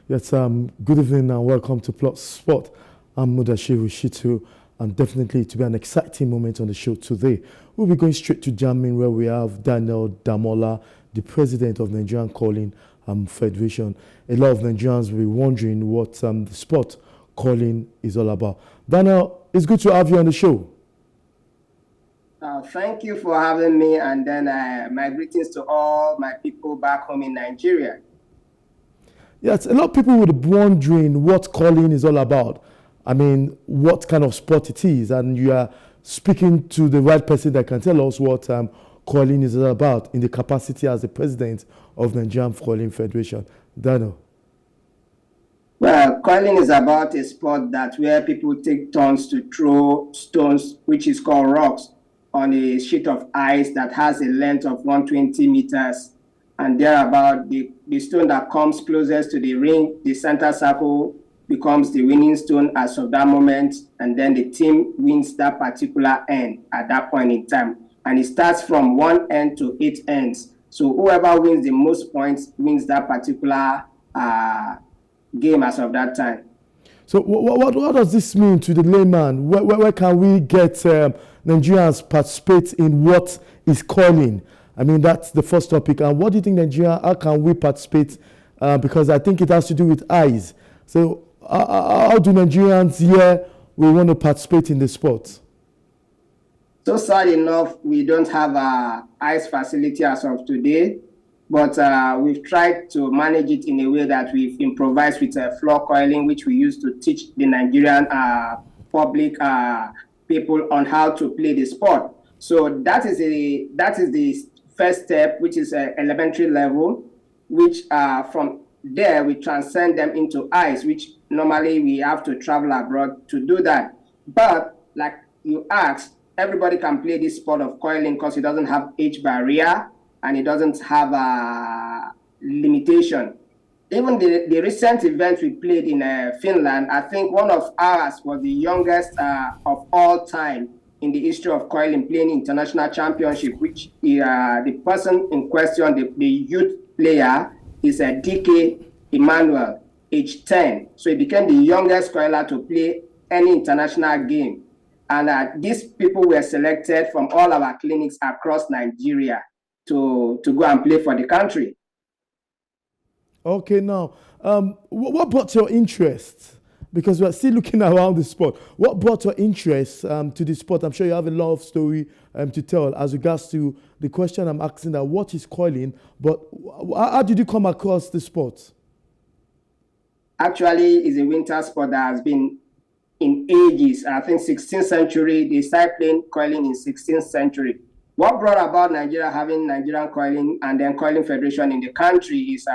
Yes, good evening and welcome to Plot Sport. I'm Mudashiru Shitu, and definitely to be an exciting moment on the show today. We'll be going straight to Germany where we have Daniel Damola, the president of Nigerian Curling Federation. A lot of Nigerians will be wondering what the sport curling is all about. Daniel, it's good to have you on the show. Thank you for having me, and then my greetings to all my people back home in Nigeria. Yes, a lot of people would be wondering what curling is all about. I mean, what kind of sport it is, and you are speaking to the right person that can tell us what curling is all about in the capacity as the president of Nigerian Curling Federation. Dano. Well, curling is about a sport that where people take turns to throw stones, which is called rocks, on a sheet of ice that has a length of 120 meters. And thereabout, the stone that comes closest to the ring, the center circle, becomes the winning stone as of that moment. And then the team wins that particular end at that point in time. And it starts from one end to 8 ends. So whoever wins the most points wins that particular game as of that time. So what does this mean to the layman? Where can we get Nigerians participate in what is curling? I mean, that's the first topic. And what do you think Nigeria, how can we participate? Because I think it has to do with eyes. So how do Nigerians here we want to participate in the sport? So sad enough, we don't have a ice facility as of today, but we've tried to manage it in a way that we've improvised with floor coiling, which we use to teach the Nigerian public people on how to play the sport. So that is the first step, which is elementary level, which from there we transcend them into ice, which normally we have to travel abroad to do that. But like you asked, everybody can play this sport of coiling because it doesn't have age barrier and it doesn't have a limitation. Even the recent event we played in Finland, I think one of ours was the youngest of all time in the history of coiling playing international championship, which the person in question, the youth player, is a DK Emmanuel, age 10. So he became the youngest coiler to play any international game. And these people were selected from all our clinics across Nigeria to go and play for the country. Okay, now, what brought your interest? Because we're still looking around the sport. What brought your interest to the sport? I'm sure you have a lot of story to tell as regards to the question I'm asking that what is coiling, but how did you come across the sport? Actually, it's a winter sport that has been in ages. I think 16th century, they started playing coiling in 16th century. What brought about Nigeria having Nigerian Curling and then Curling Federation in the country is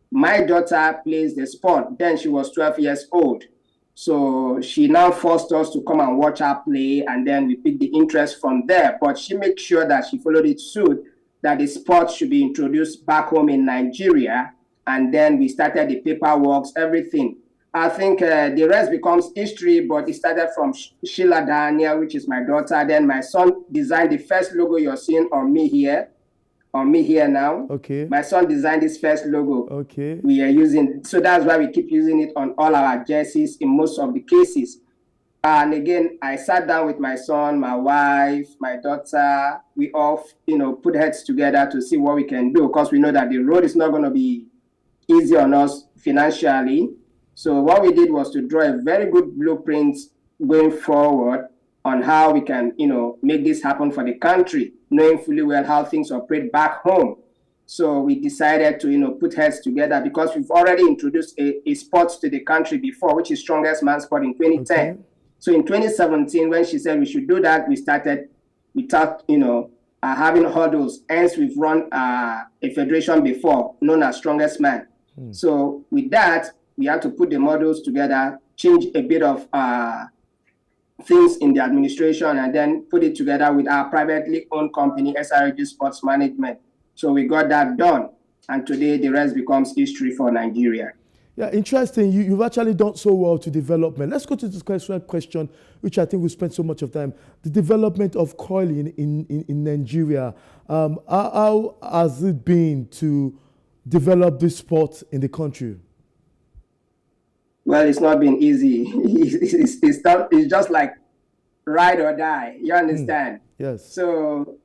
my daughter plays the sport. Then she was 12 years old. So she now forced us to come and watch her play, and then we picked the interest from there. But she made sure that she followed it suit, that the sport should be introduced back home in Nigeria. And then we started the paperwork, everything. I think the rest becomes history, but it started from Sheila Daniel, which is my daughter. Then my son designed the first logo you're seeing on me here now. Okay. My son designed this first logo. Okay. We are using, so that's why we keep using it on all our jerseys in most of the cases. And again, I sat down with my son, my wife, my daughter. We all, put heads together to see what we can do, because we know that the road is not going to be easy on us financially. So what we did was to draw a very good blueprint going forward on how we can, make this happen for the country, knowing fully well how things operate back home. So we decided to, put heads together, because we've already introduced a sport to the country before, which is Strongest Man Sport in 2010. Okay. So in 2017, when she said we should do that, we started without, having hurdles. Hence, we've run a federation before known as Strongest Man. So with that, we had to put the models together, change a bit of things in the administration, and then put it together with our privately owned company, SRG Sports Management. So we got that done. And today, the rest becomes history for Nigeria. Yeah, interesting. You've actually done so well to development. Let's go to this question, which I think we spent so much of time. The development of coiling in Nigeria. How has it been to develop this sport in the country? Well, it's not been easy. It's just like ride or die. You understand? Yes. So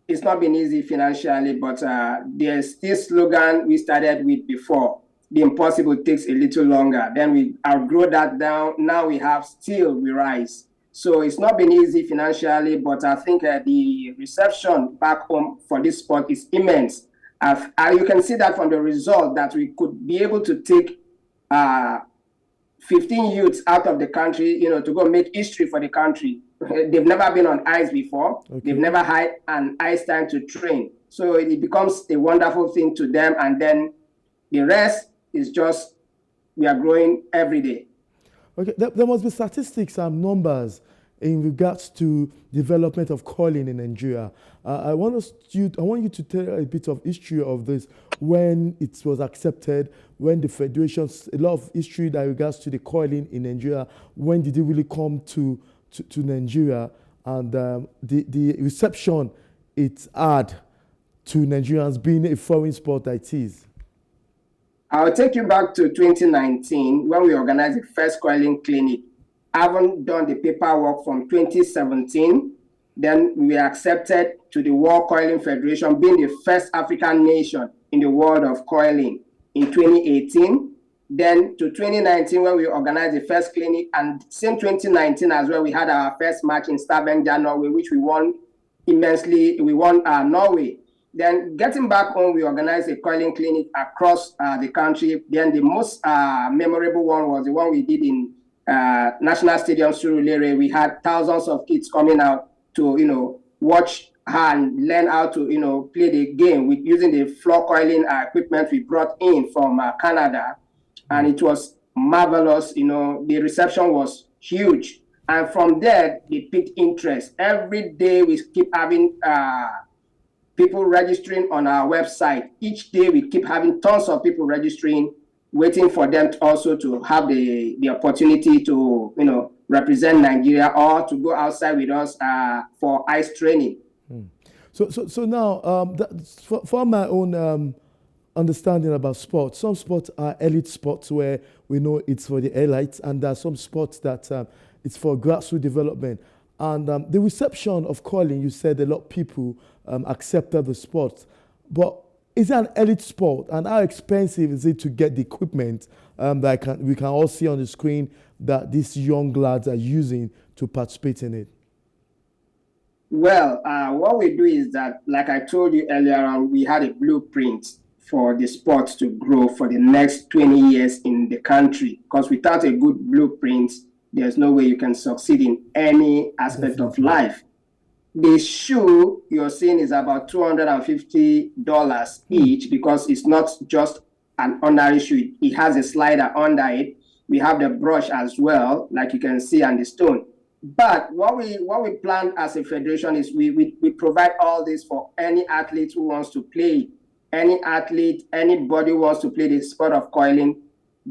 it's not been easy financially, but there's this slogan we started with before. The impossible takes a little longer. Then we outgrow that down. Now we have still we rise. So it's not been easy financially, but I think the reception back home for this sport is immense. You can see that from the result that we could be able to take 15 youths out of the country, to go make history for the country. They've never been on ice before. Okay. They've never had an ice time to train. So it becomes a wonderful thing to them. And then the rest is just, we are growing every day. Okay, there must be statistics and numbers in regards to development of curling in Nigeria. I want you to tell a bit of history of this, when it was accepted, when the federations, a lot of history in regards to the curling in Nigeria, when did it really come to Nigeria, and the reception it's had to Nigerians being a foreign sport that it is. I'll take you back to 2019 when we organized the first curling clinic. I haven't done the paperwork from 2017. Then we were accepted to the World Curling Federation, being the first African nation in the world of curling in 2018. Then to 2019 when we organized the first clinic, and same 2019 as well, we had our first match in Stavanger, Norway, which we won immensely. We won Norway. Then getting back home, we organized a curling clinic across the country. Then the most memorable one was the one we did in National Stadium, Surulere. We had thousands of kids coming out to, watch and learn how to, play the game with using the floor coiling equipment we brought in from Canada. And it was marvelous. The reception was huge. And from there, they picked interest. Every day we keep having people registering on our website. Each day we keep having tons of people registering, waiting for them also to have the opportunity to, represent Nigeria or to go outside with us for ice training. So now, for my own understanding about sports, some sports are elite sports where we know it's for the elites, and there are some sports that it's for grassroots development. And the reception of curling, you said a lot of people accepted the sport, but is it an elite sport, and how expensive is it to get the equipment that we can all see on the screen that these young lads are using to participate in it? Well, what we do is that, like I told you earlier on, we had a blueprint for the sport to grow for the next 20 years in the country, because without a good blueprint, there's no way you can succeed in any aspect of life. The shoe you're seeing is about $250 each, because it's not just an ordinary shoe. It has a slider under it. We have the brush as well, like you can see on the stone. But what we plan as a federation is we provide all this for any athlete who wants to play. Any athlete, anybody who wants to play the sport of curling,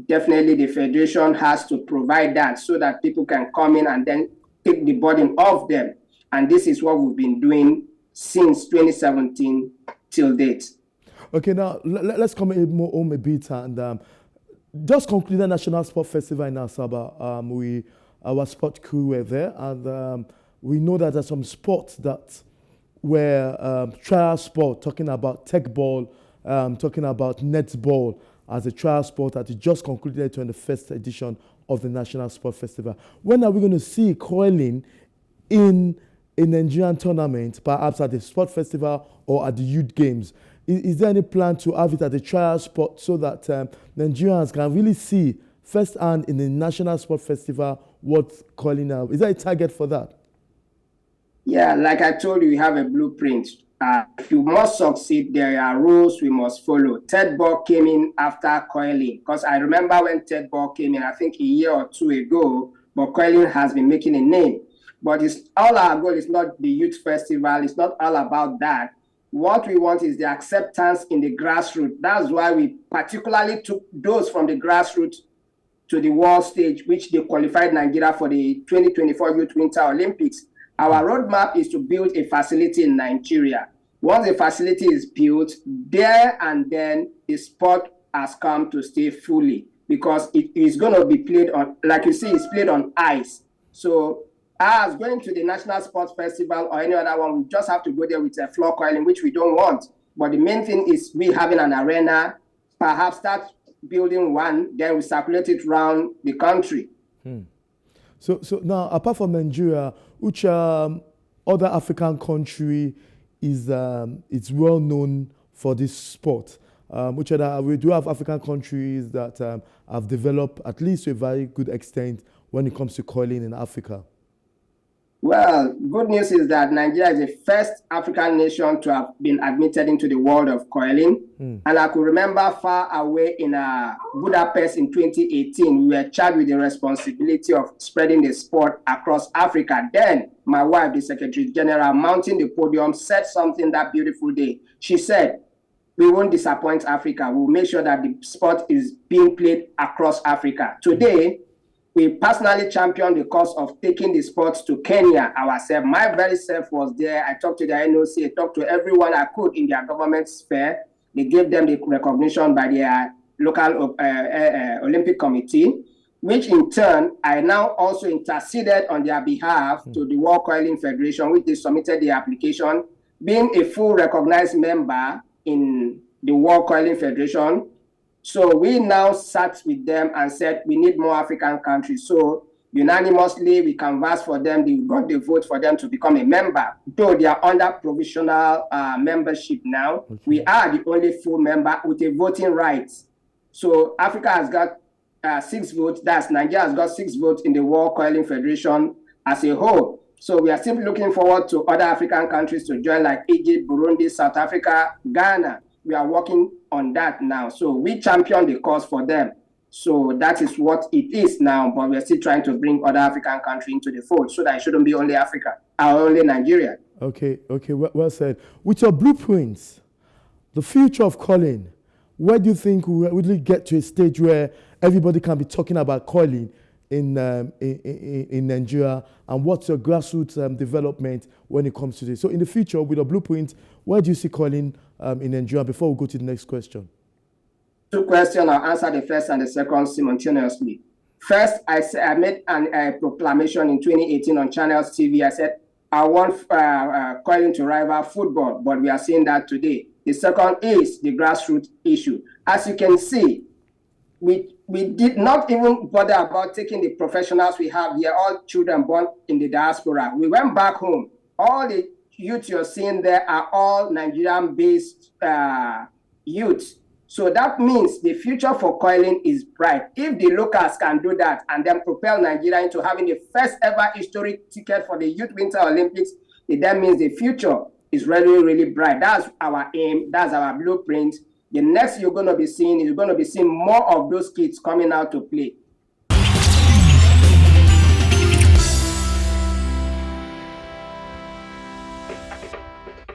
definitely the federation has to provide that so that people can come in and then take the burden off them. And this is what we've been doing since 2017 till date. Okay, now let's come home a bit and just conclude the National Sport Festival in Asaba. Our sport crew were there, and we know that there's some sports that were trial sport, talking about tech ball, talking about netball as a trial sport that it just concluded to in the first edition of the National Sport Festival. When are we going to see curling in a Nigerian tournament, perhaps at the sport festival or at the youth games? Is there any plan to have it at the trial sport so that Nigerians can really see firsthand in the National Sport Festival what curling is? Is there a target for that? Yeah, like I told you, we have a blueprint. If you must succeed, there are rules we must follow. Ted ball came in after curling, because I remember when Ted ball came in, I think a year or two ago, but curling has been making a name. But it's all our goal is not the youth festival. It's not all about that. What we want is the acceptance in the grassroots. That's why we particularly took those from the grassroots to the world stage, which they qualified Nigeria for the 2024 Youth Winter Olympics. Our roadmap is to build a facility in Nigeria. Once the facility is built, there and then the sport has come to stay fully. because it is going to be played on, like you see, it's played on ice. So as going to the National Sports Festival or any other one, we just have to go there with a floor coiling, which we don't want. But the main thing is we having an arena, perhaps start building one, then we circulate it around the country. So now, apart from Nigeria, which other African country is it's well known for this sport? Which other, we do have African countries that have developed at least to a very good extent when it comes to coiling in Africa. Well, good news is that Nigeria is the first African nation to have been admitted into the world of coiling. And I could remember far away in Budapest in 2018, we were charged with the responsibility of spreading the sport across Africa. Then my wife, the Secretary General, mounting the podium, said something that beautiful day. She said, "We won't disappoint Africa. We'll make sure that the sport is being played across Africa." Today, we personally championed the cause of taking the sports to Kenya ourselves. My very self was there. I talked to the NOC, I talked to everyone I could in their government sphere. They gave them the recognition by their local Olympic committee, which in turn, I now also interceded on their behalf to the World Coiling Federation, which they submitted the application. Being a full recognized member in the World Coiling Federation, so we now sat with them and said, we need more African countries. So unanimously, we canvassed for them. They got the vote for them to become a member. Though they are under provisional membership now, we are the only full member with a voting rights. So Africa has got 6 votes. That's Nigeria has got 6 votes in the World Coiling Federation as a whole. So we are simply looking forward to other African countries to join, like Egypt, Burundi, South Africa, Ghana. We are working on that now. So we champion the cause for them. So that is what it is now, but we're still trying to bring other African countries into the fold so that it shouldn't be only Africa or only Nigeria. Okay, well said. With your blueprints, the future of coiling, where do you think we will get to a stage where everybody can be talking about coiling in Nigeria, and what's your grassroots development when it comes to this? So in the future, with a blueprint, where do you see coiling in Nigeria? Before we go to the next question. 2 questions. I'll answer the first and the second simultaneously. First, I made a proclamation in 2018 on Channels TV. I said, I want coiling to rival football, but we are seeing that today. The second is the grassroots issue. As you can see, we did not even bother about taking the professionals we have here, all children born in the diaspora. We went back home. All the youth you're seeing there are all Nigerian-based youth. So that means the future for coiling is bright. If the locals can do that and then propel Nigeria into having the first ever historic ticket for the Youth Winter Olympics, it then means the future is really, really bright. That's our aim. That's our blueprint. The next you're going to be seeing is you're going to be seeing more of those kids coming out to play.